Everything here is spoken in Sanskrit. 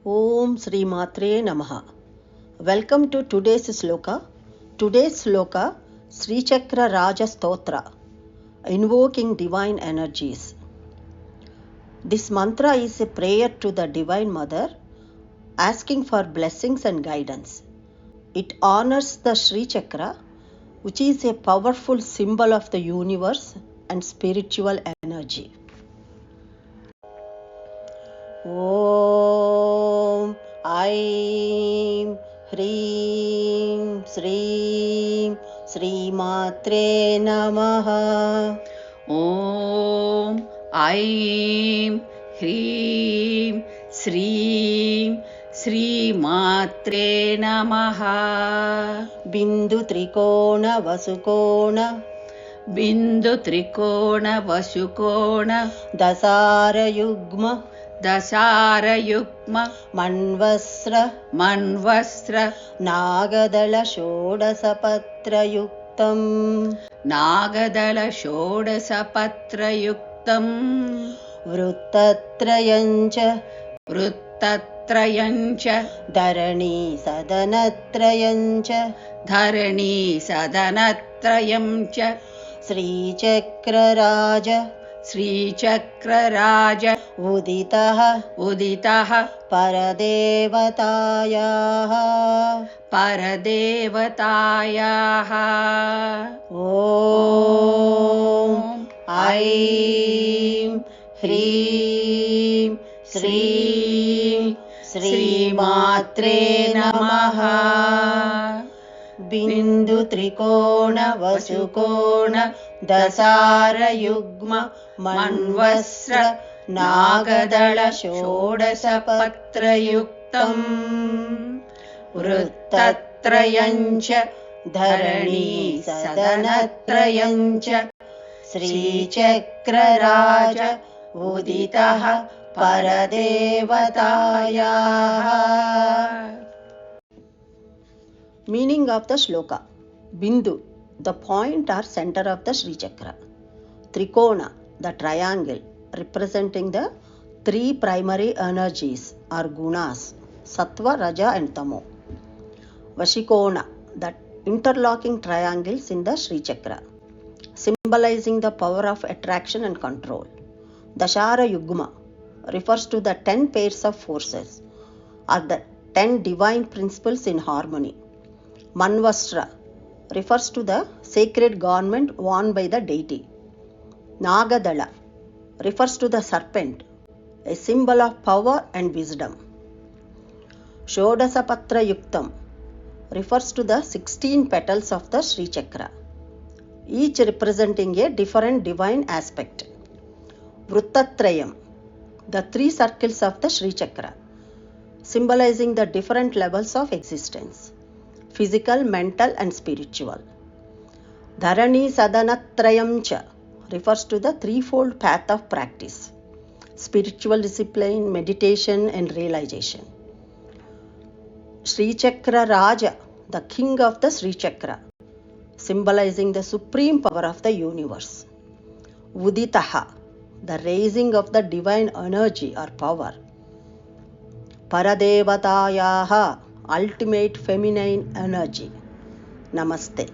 Om Sri Matre Namaha. Welcome to today's sloka. Today's sloka, Sri Chakra Raja Stotra, invoking divine energies. This mantra is a prayer to the Divine Mother, asking for blessings and guidance. It honors the Sri Chakra, which is a powerful symbol of the universe and spiritual energy. Om Aim Hreem Sreem Sri Matre Namaha. Om Aim Hreem Sreem Sri Matre Namaha. Bindu Trikona Vasukona Bindu Trikona Vasukona Dasara Yugma Dasara Yukma Manvasra Manvasra Nagadala Shodasapatra Yuktam Nagadala Shodasapatra Yuktam Vrittatrayancha Vrittatrayancha Dharani Sadanatrayancha Dharani Sadanatrayamcha Sri Chakra Raja Sri Chakra Raja Uditaha Uditaha Paradevatayaha Paradevatayaha. Om Aim Hreem Sreem Sri Matre Namaha. Bindu Trikona Vasukona Dasara Yugma Manvasra Nagadala Shodasapatra Yuktam Vrittatrayancha Dharani Sadanatrayancha Sri Chakra Raja Uditaha Paradevatayaha. Meaning of the shloka: Bindu, the point or center of the Sri Chakra. Trikona, the triangle, representing the three primary energies or gunas, Sattva, Raja and Tamo. Vashikona, the interlocking triangles in the Sri Chakra, symbolizing the power of attraction and control. Dashara Yugma refers to the 10 pairs of forces or the 10 divine principles in harmony. Manvasra refers to the sacred garment worn by the deity. Nagadala refers to the serpent, a symbol of power and wisdom. Shodasapatra Yuktam refers to the 16 petals of the Sri Chakra, each representing a different divine aspect. Vrittatrayam, the 3 circles of the Sri Chakra, symbolizing the different levels of existence: physical, mental and spiritual. Dharani Sadanatrayamcha refers to the threefold path of practice: spiritual discipline, meditation and realization. Sri Chakra Raja, the king of the Sri Chakra, symbolizing the supreme power of the universe. Uditaha, the raising of the divine energy or power. Paradevatayaha, ultimate feminine energy. Namaste.